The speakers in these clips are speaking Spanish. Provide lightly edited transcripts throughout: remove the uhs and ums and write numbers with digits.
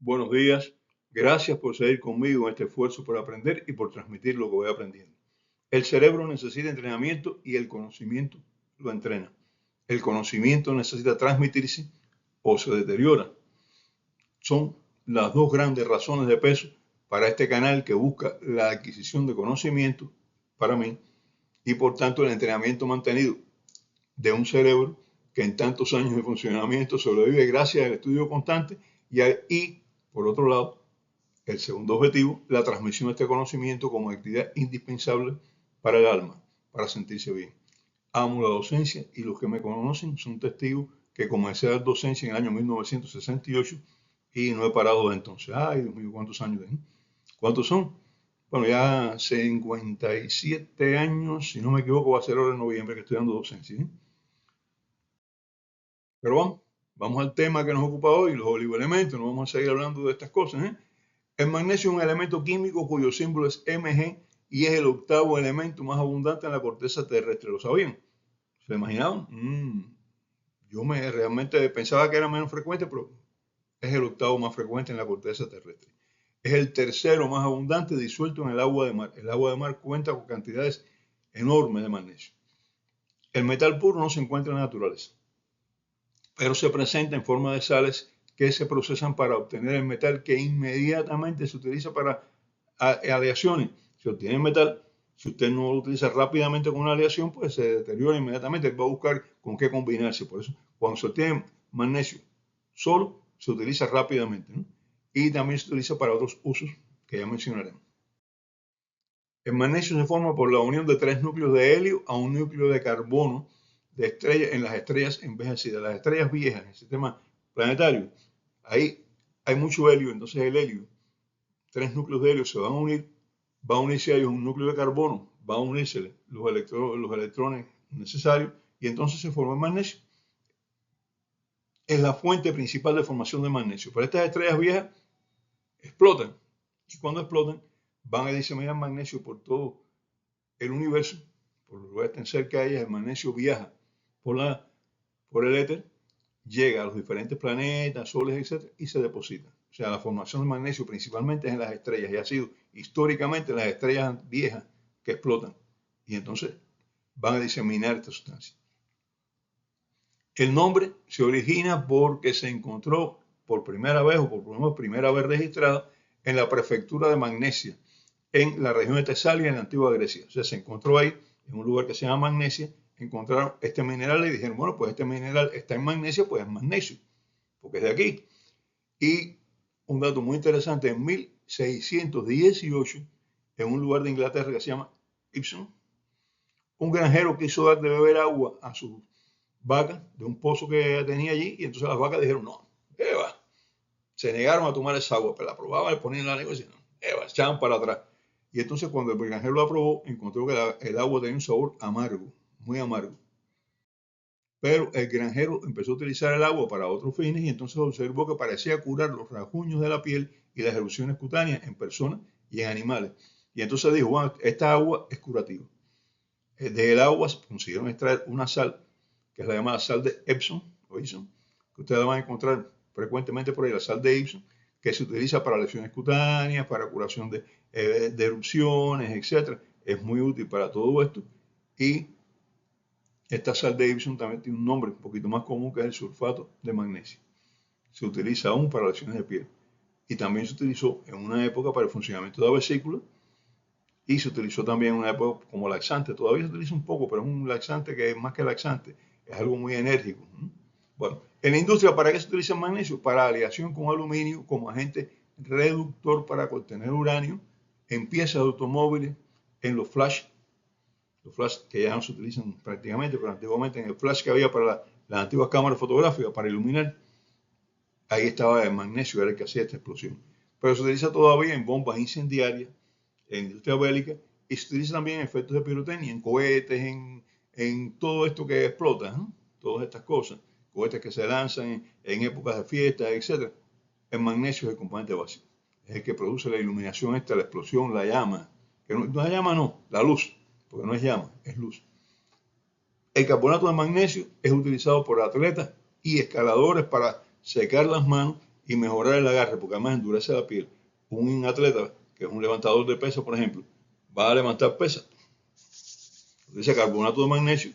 Buenos días. Gracias por seguir conmigo en este esfuerzo por aprender y por transmitir lo que voy aprendiendo. El cerebro necesita entrenamiento y el conocimiento lo entrena. El conocimiento necesita transmitirse o se deteriora. Son las dos grandes razones de peso para este canal que busca la adquisición de conocimiento para mí y por tanto el entrenamiento mantenido de un cerebro que en tantos años de funcionamiento sobrevive gracias al estudio constante y por otro lado, el segundo objetivo, la transmisión de este conocimiento como actividad indispensable para el alma, para sentirse bien. Amo la docencia y los que me conocen son testigos que comencé a dar docencia en el año 1968 y no he parado de entonces. Ay, Dios mío, ¿cuántos años tengo? ¿Cuántos son? Bueno, ya 57 años, si no me equivoco, va a ser ahora en noviembre que estoy dando docencia. Pero vamos al tema que nos ocupa hoy, los oligoelementos, no vamos a seguir hablando de estas cosas. El magnesio es un elemento químico cuyo símbolo es Mg y es el octavo elemento más abundante en la corteza terrestre. ¿Lo sabían? ¿Se lo imaginaban? Yo realmente pensaba que era menos frecuente, pero es el octavo más frecuente en la corteza terrestre. Es el tercero más abundante disuelto en el agua de mar. El agua de mar cuenta con cantidades enormes de magnesio. El metal puro no se encuentra en la naturaleza, pero se presenta en forma de sales que se procesan para obtener el metal que inmediatamente se utiliza para aleaciones. Se obtiene el metal, si usted no lo utiliza rápidamente con una aleación, pues se deteriora inmediatamente. Va a buscar con qué combinarse. Por eso, cuando se obtiene magnesio solo, se utiliza rápidamente, ¿no? Y también se utiliza para otros usos que ya mencionaremos. El magnesio se forma por la unión de tres núcleos de helio a un núcleo de carbono en las estrellas envejecidas. Las estrellas viejas, en el sistema planetario, ahí hay mucho helio, entonces el helio, tres núcleos de helio se van a unir, va a unirse a ellos un núcleo de carbono, va a unirse los electrones necesarios y entonces se forma el magnesio. Es la fuente principal de formación de magnesio. Pero estas estrellas viejas explotan y cuando explotan van a diseminar magnesio por todo el universo, por los lugares tan cerca de ellas, el magnesio viaja por el éter, llega a los diferentes planetas, soles, etc., y se deposita. O sea, la formación de magnesio principalmente es en las estrellas y ha sido históricamente en las estrellas viejas que explotan. Y entonces van a diseminar esta sustancia. El nombre se origina porque se encontró por primera vez, o por lo menos primera vez registrada, en la prefectura de Magnesia, en la región de Tesalia, en la antigua Grecia. O sea, se encontró ahí, en un lugar que se llama Magnesia, encontraron este mineral y dijeron, bueno, pues este mineral está en magnesia, pues es magnesio, porque es de aquí. Y un dato muy interesante, en 1618, en un lugar de Inglaterra que se llama Epsom, un granjero quiso dar de beber agua a sus vacas de un pozo que tenía allí y entonces las vacas dijeron, no, Eva, se negaron a tomar esa agua, pero la probaban, le ponían la lengua y decían, no, Eva, echaban para atrás. Y entonces cuando el granjero la probó, encontró que el agua tenía un sabor amargo, muy amargo. Pero el granjero empezó a utilizar el agua para otros fines y entonces observó que parecía curar los rasguños de la piel y las erupciones cutáneas en personas y en animales. Y entonces dijo, bueno, esta agua es curativa. Del agua consiguieron extraer una sal, que es la llamada sal de Epsom, o Epsom, que ustedes van a encontrar frecuentemente por ahí, la sal de Epsom, que se utiliza para lesiones cutáneas, para curación de erupciones, etc. Es muy útil para todo esto. Y esta sal de Epsom también tiene un nombre un poquito más común que es el sulfato de magnesio. Se utiliza aún para lesiones de piel. Y también se utilizó en una época para el funcionamiento de la vesícula y se utilizó también en una época como laxante. Todavía se utiliza un poco, pero es un laxante que es más que laxante, es algo muy enérgico. Bueno, en la industria, ¿para qué se utiliza el magnesio? Para aleación con aluminio como agente reductor para contener uranio en piezas de automóviles, en los flash que ya no se utilizan prácticamente, pero antiguamente en el flash que había para las antiguas cámaras fotográficas para iluminar, ahí estaba el magnesio, era el que hacía esta explosión. Pero se utiliza todavía en bombas incendiarias, en industria bélica, y se utiliza también en efectos de pirotecnia, en cohetes, en todo esto que explota, ¿no? Todas estas cosas, cohetes que se lanzan en épocas de fiestas, etc. El magnesio es el componente básico, es el que produce la iluminación esta, la explosión, la llama, que no es llama, no, la luz, porque no es llama, es luz. El carbonato de magnesio es utilizado por atletas y escaladores para secar las manos y mejorar el agarre, porque además endurece la piel. Un atleta que es un levantador de pesas, por ejemplo, va a levantar pesas, utiliza carbonato de magnesio,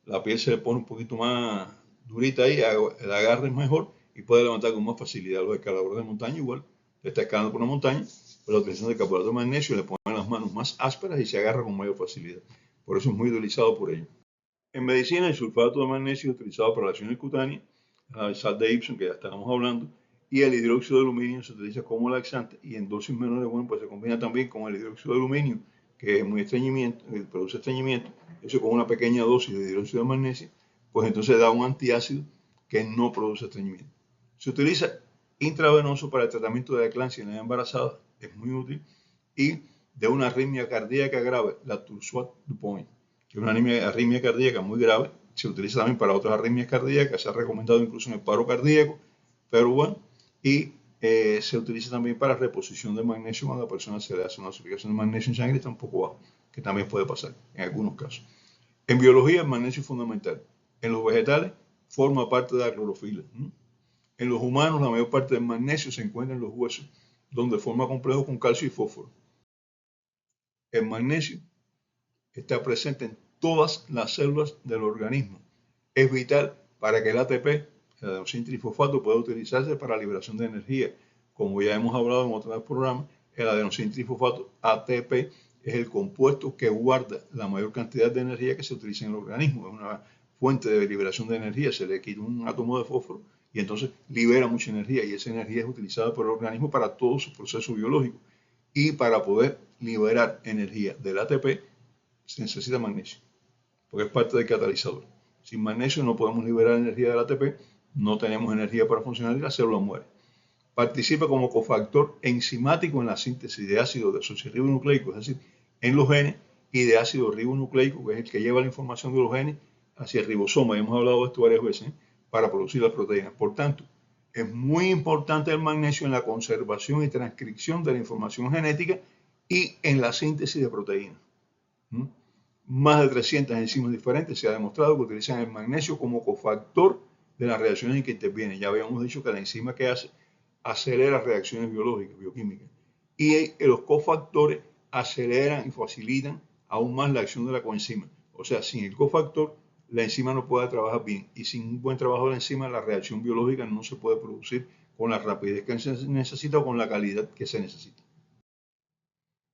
la piel se le pone un poquito más durita ahí, el agarre es mejor y puede levantar con más facilidad. Los escaladores de montaña igual, está escalando por una montaña, pero la utilización de carbonato de magnesio le ponen las manos más ásperas y se agarra con mayor facilidad. Por eso es muy utilizado por ellos. En medicina, el sulfato de magnesio es utilizado para lesiones cutáneas, el sal de Epsom, que ya estábamos hablando, y el hidróxido de aluminio se utiliza como laxante y en dosis menores, bueno, pues se combina también con el hidróxido de aluminio, que es muy estreñimiento, produce estreñimiento, eso con una pequeña dosis de hidróxido de magnesio, pues entonces da un antiácido que no produce estreñimiento. Se utiliza intravenoso para el tratamiento de la eclampsia en la embarazada, es muy útil, y de una arritmia cardíaca grave, la Toursoire-Dupont, que es una arritmia cardíaca muy grave, se utiliza también para otras arritmias cardíacas, se ha recomendado incluso en el paro cardíaco, pero bueno, y se utiliza también para reposición de magnesio cuando a la persona se le hace una dosificación de magnesio en sangre está un poco bajo, que también puede pasar en algunos casos. En biología, el magnesio es fundamental. En los vegetales, forma parte de la clorofila. En los humanos, la mayor parte del magnesio se encuentra en los huesos, donde forma complejos con calcio y fósforo. El magnesio está presente en todas las células del organismo. Es vital para que el ATP, el adenosín trifosfato, pueda utilizarse para la liberación de energía. Como ya hemos hablado en otros programas, el adenosín trifosfato, ATP, es el compuesto que guarda la mayor cantidad de energía que se utiliza en el organismo. Es una fuente de liberación de energía. Se le quita un átomo de fósforo y entonces libera mucha energía y esa energía es utilizada por el organismo para todo su proceso biológico. Y para poder liberar energía del ATP, se necesita magnesio, porque es parte del catalizador. Sin magnesio no podemos liberar energía del ATP, no tenemos energía para funcionar y la célula muere. Participa como cofactor enzimático en la síntesis de ácido desoxirribonucleico, es decir, en los genes, y de ácido ribonucleico, que es el que lleva la información de los genes hacia el ribosoma, y hemos hablado de esto varias veces, para producir las proteínas. Por tanto, es muy importante el magnesio en la conservación y transcripción de la información genética y en la síntesis de proteínas. Más de 300 enzimas diferentes se ha demostrado que utilizan el magnesio como cofactor de las reacciones en que intervienen. Ya habíamos dicho que la enzima que hace acelera reacciones biológicas, bioquímicas. Y los cofactores aceleran y facilitan aún más la acción de la coenzima. O sea, sin el cofactor, la enzima no puede trabajar bien. Y sin un buen trabajo de la enzima, la reacción biológica no se puede producir con la rapidez que se necesita o con la calidad que se necesita.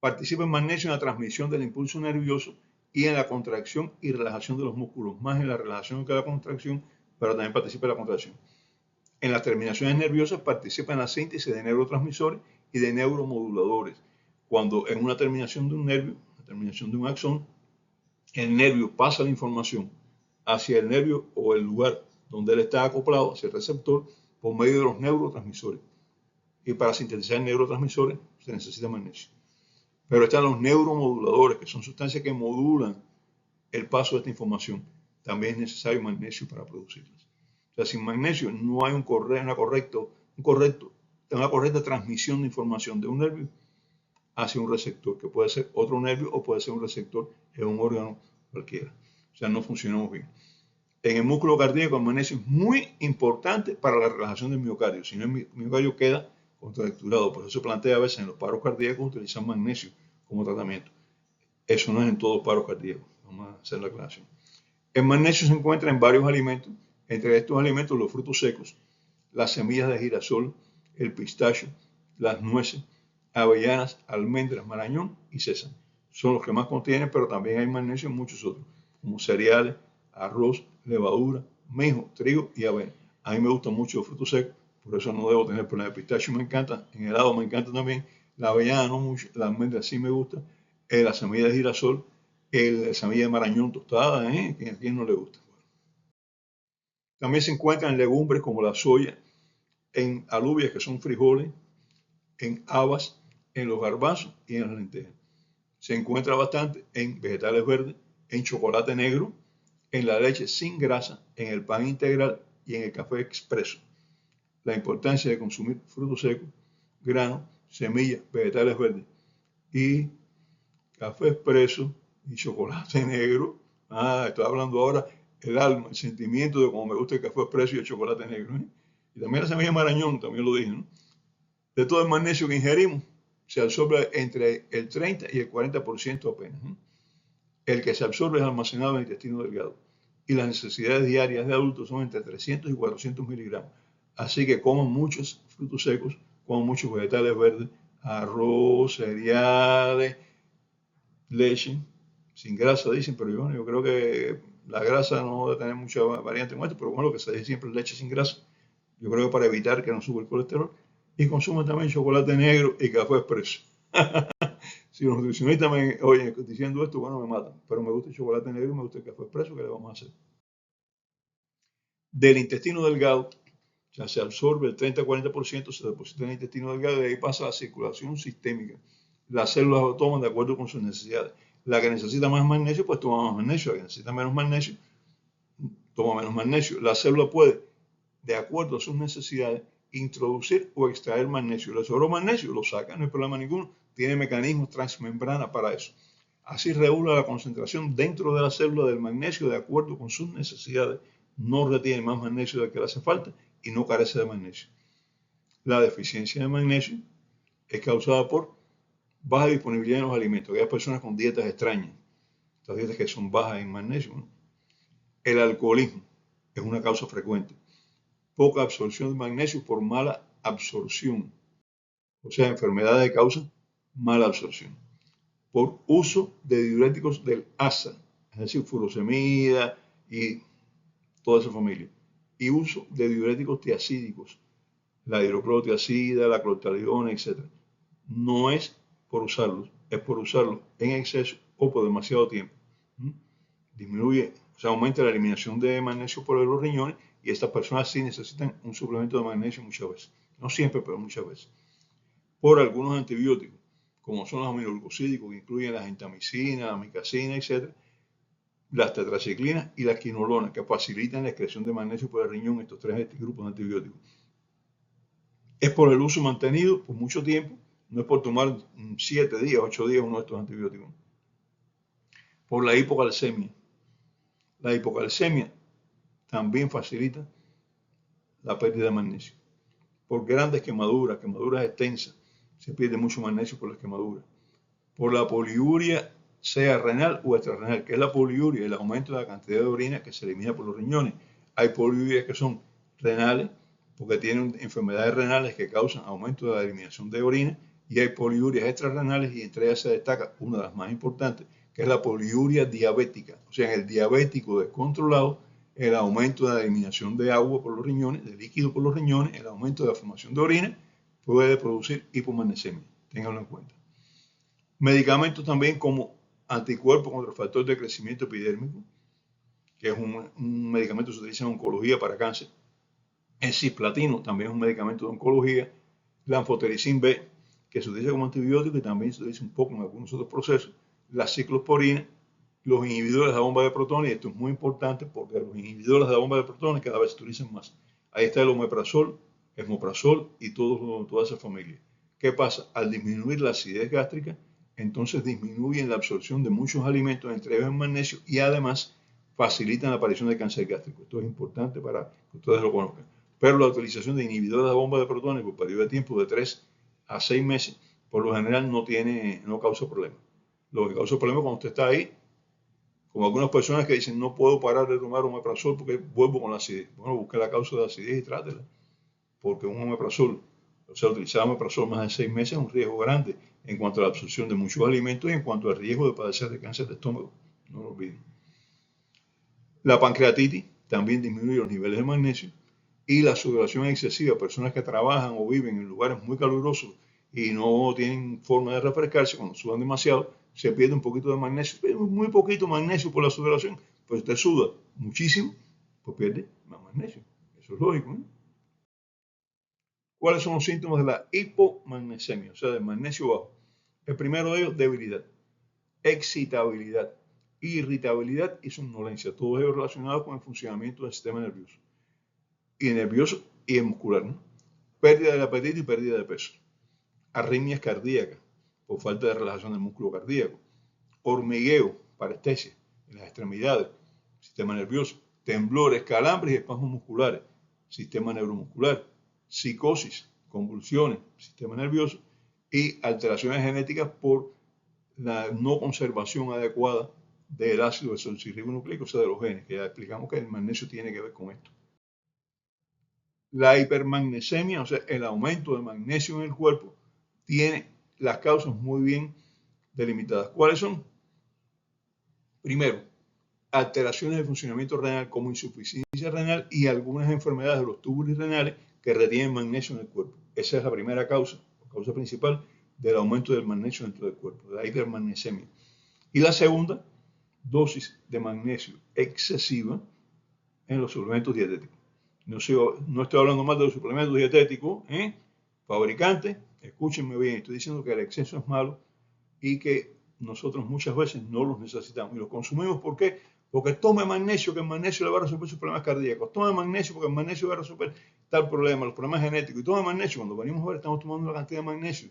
Participa el magnesio en la transmisión del impulso nervioso y en la contracción y relajación de los músculos, más en la relajación que la contracción, pero también participa en la contracción. En las terminaciones nerviosas participa en la síntesis de neurotransmisores y de neuromoduladores. Cuando en una terminación de un nervio, la terminación de un axón, el nervio pasa la información hacia el nervio o el lugar donde él está acoplado, hacia el receptor, por medio de los neurotransmisores. Y para sintetizar neurotransmisores se necesita magnesio. Pero están los neuromoduladores, que son sustancias que modulan el paso de esta información. También es necesario magnesio para producirlas. O sea, sin magnesio no hay una correcta transmisión de información de un nervio hacia un receptor, que puede ser otro nervio o puede ser un receptor en un órgano cualquiera. O sea, no funcionamos bien. En el músculo cardíaco el magnesio es muy importante para la relajación del miocardio. Si no, el miocardio queda contracturado. Por eso se plantea a veces en los paros cardíacos utilizar magnesio como tratamiento. Eso no es en todos los paros cardíacos. Vamos a hacer la aclaración. El magnesio se encuentra en varios alimentos. Entre estos alimentos, los frutos secos, las semillas de girasol, el pistacho, las nueces, avellanas, almendras, marañón y sésamo. Son los que más contienen, pero también hay magnesio en muchos otros, como cereales, arroz, levadura, mijo, trigo y avena. A mí me gustan mucho los frutos secos, por eso no debo tener problemas. El pistacho me encanta, en helado me encanta también, la avellana no mucho, la almendra sí me gusta, la semilla de girasol, la semilla de marañón tostada, que a quien no le gusta. También se encuentran en legumbres como la soya, en alubias que son frijoles, en habas, en los garbanzos y en las lentejas. Se encuentra bastante en vegetales verdes, en chocolate negro, en la leche sin grasa, en el pan integral y en el café expreso. La importancia de consumir frutos secos, granos, semillas, vegetales verdes y café expreso y chocolate negro. Estoy hablando ahora el alma, el sentimiento de cómo me gusta el café expreso y el chocolate negro. y también la semilla de marañón, también lo dije, ¿no? De todo el magnesio que ingerimos, se absorbe entre el 30 y el 40% apenas, ¿no? El que se absorbe es almacenado en el intestino delgado. Y las necesidades diarias de adultos son entre 300 y 400 miligramos. Así que coman muchos frutos secos, coman muchos vegetales verdes, arroz, cereales, leche, sin grasa, dicen, pero yo creo que la grasa no debe tener mucha variante con esto, pero bueno, lo que se dice siempre es leche sin grasa. Yo creo que para evitar que no suba el colesterol. Y consumen también chocolate negro y café expreso. Si los nutricionistas me oyen diciendo esto, bueno, me matan. Pero me gusta el chocolate negro y me gusta el café expreso, ¿qué le vamos a hacer? Del intestino delgado, ya se absorbe el 30-40%, se deposita en el intestino delgado y de ahí pasa a la circulación sistémica. Las células lo toman de acuerdo con sus necesidades. La que necesita más magnesio, pues toma más magnesio. La que necesita menos magnesio, toma menos magnesio. La célula puede, de acuerdo a sus necesidades, introducir o extraer magnesio. Le sobró magnesio, lo saca, no hay problema ninguno. Tiene mecanismos transmembrana para eso. Así regula la concentración dentro de la célula del magnesio de acuerdo con sus necesidades. No retiene más magnesio del que le hace falta y no carece de magnesio. La deficiencia de magnesio es causada por baja disponibilidad en los alimentos. Hay personas con dietas extrañas, estas dietas que son bajas en magnesio, ¿no? El alcoholismo es una causa frecuente. Poca absorción de magnesio por mala absorción. O sea, enfermedades de causa mala absorción. Por uso de diuréticos del ASA, es decir, furosemida y toda esa familia. Y uso de diuréticos tiacídicos, la hidroclorotiazida, la clortalidona, etc. No es por usarlos, es por usarlos en exceso o por demasiado tiempo. Disminuye, o sea, aumenta la eliminación de magnesio por los riñones y estas personas sí necesitan un suplemento de magnesio muchas veces. No siempre, pero muchas veces. Por algunos antibióticos, como son los aminoglucosídicos, que incluyen la gentamicina, la amicacina, etc., las tetraciclinas y las quinolonas, que facilitan la excreción de magnesio por el riñón, estos tres grupos de antibióticos. Es por el uso mantenido por mucho tiempo, no es por tomar 7 días, 8 días uno de estos antibióticos. Por la hipocalcemia. La hipocalcemia también facilita la pérdida de magnesio. Por grandes quemaduras, quemaduras extensas, se pierde mucho magnesio por las quemaduras. Por la poliuria, sea renal o extrarrenal, que es la poliuria, el aumento de la cantidad de orina que se elimina por los riñones. Hay poliurias que son renales, porque tienen enfermedades renales que causan aumento de la eliminación de orina, y hay poliurias extrarrenales, y entre ellas se destaca una de las más importantes, que es la poliuria diabética. O sea, en el diabético descontrolado, el aumento de la eliminación de agua por los riñones, de líquido por los riñones, el aumento de la formación de orina, puede producir hipomagnesemia. Ténganlo en cuenta. Medicamentos también como anticuerpos contra el factor de crecimiento epidérmico, que es un medicamento que se utiliza en oncología para cáncer. El cisplatino también es un medicamento de oncología. La anfotericin B, que se utiliza como antibiótico y también se utiliza un poco en algunos otros procesos. La ciclosporina, los inhibidores de la bomba de protones, y esto es muy importante porque los inhibidores de la bomba de protones cada vez se utilizan más. Ahí está el omeprazol, esmoprazol y toda esa familia. ¿Qué pasa? Al disminuir la acidez gástrica, entonces disminuyen la absorción de muchos alimentos, entre ellos el magnesio, y además facilitan la aparición de cáncer gástrico. Esto es importante para que ustedes lo conozcan. Pero la utilización de inhibidores de la bomba de protones por periodo de tiempo de 3 a 6 meses, por lo general no causa problemas. Lo que causa problemas cuando usted está ahí, como algunas personas que dicen, no puedo parar de tomar omeprazol porque vuelvo con la acidez. Bueno, busque la causa de la acidez y trátela. Porque un omeprazol, o sea, utilizar omeprazol más de 6 meses es un riesgo grande en cuanto a la absorción de muchos alimentos y en cuanto al riesgo de padecer de cáncer de estómago. No lo olviden. La pancreatitis también disminuye los niveles de magnesio y la sudoración excesiva. Personas que trabajan o viven en lugares muy calurosos y no tienen forma de refrescarse, cuando sudan demasiado, se pierde un poquito de magnesio, muy poquito magnesio por la sudoración. Pues usted suda muchísimo, pues pierde más magnesio. Eso es lógico, ¿no? ¿Cuáles son los síntomas de la hipomagnesemia? O sea, del magnesio bajo. El primero de ellos, debilidad, excitabilidad, irritabilidad y somnolencia. Todo ello relacionado con el funcionamiento del sistema nervioso. Y nervioso y muscular, ¿no? Pérdida del apetito y pérdida de peso. Arritmias cardíacas por falta de relajación del músculo cardíaco. Hormigueo, parestesia en las extremidades, sistema nervioso. Temblores, calambres y espasmos musculares. sistema neuromuscular, psicosis, convulsiones, sistema nervioso y alteraciones genéticas por la no conservación adecuada del ácido desoxirribonucleico, o sea, de los genes, que ya explicamos que el magnesio tiene que ver con esto. La hipermagnesemia, o sea, el aumento de magnesio en el cuerpo, tiene las causas muy bien delimitadas. ¿Cuáles son? Primero, alteraciones del funcionamiento renal como insuficiencia renal y algunas enfermedades de los túbulos renales que retienen magnesio en el cuerpo. Esa es la primera causa, la causa principal del aumento del magnesio dentro del cuerpo, la hipermagnesemia. Y la segunda, dosis de magnesio excesiva en los suplementos dietéticos. No estoy hablando más de los suplementos dietéticos, fabricantes, escúchenme bien, estoy diciendo que el exceso es malo y que nosotros muchas veces no los necesitamos y los consumimos. ¿Por qué? Porque tome magnesio, que el magnesio le va a resolver sus problemas cardíacos. Tome magnesio porque el magnesio va a resolver tal problema, los problemas genéticos. Y tome magnesio, cuando venimos a ver, estamos tomando una cantidad de magnesio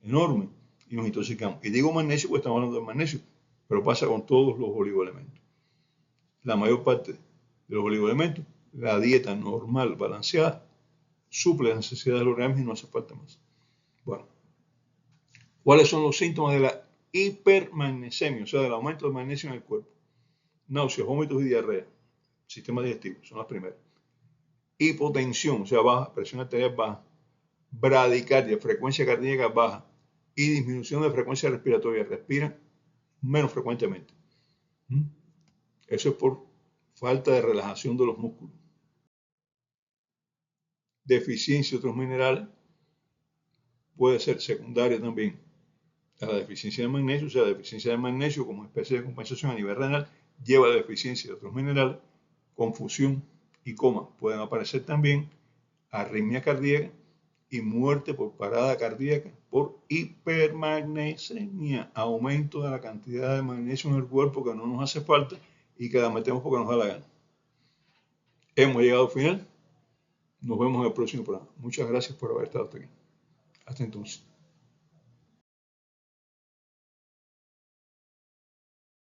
enorme y nos intoxicamos. Y digo magnesio porque estamos hablando de magnesio, pero pasa con todos los oligoelementos. La mayor parte de los oligoelementos, la dieta normal, balanceada, suple las necesidades del organismo y no hace falta más. Bueno, ¿cuáles son los síntomas de la hipermagnesemia, o sea, del aumento del magnesio en el cuerpo? Náuseas, vómitos y diarrea, sistema digestivo, son las primeras. Hipotensión, o sea, baja, presión arterial baja. Bradicardia, frecuencia cardíaca baja. Y disminución de frecuencia respiratoria, respira menos frecuentemente. Eso es por falta de relajación de los músculos. Deficiencia de otros minerales puede ser secundaria también a la deficiencia de magnesio, o sea, la deficiencia de magnesio como especie de compensación a nivel renal lleva a la deficiencia de otros minerales, confusión y coma. Pueden aparecer también arritmia cardíaca y muerte por parada cardíaca por hipermagnesemia, aumento de la cantidad de magnesio en el cuerpo que no nos hace falta y que la metemos porque nos da la gana. Hemos llegado al final. Nos vemos en el próximo programa. Muchas gracias por haber estado aquí. Hasta entonces.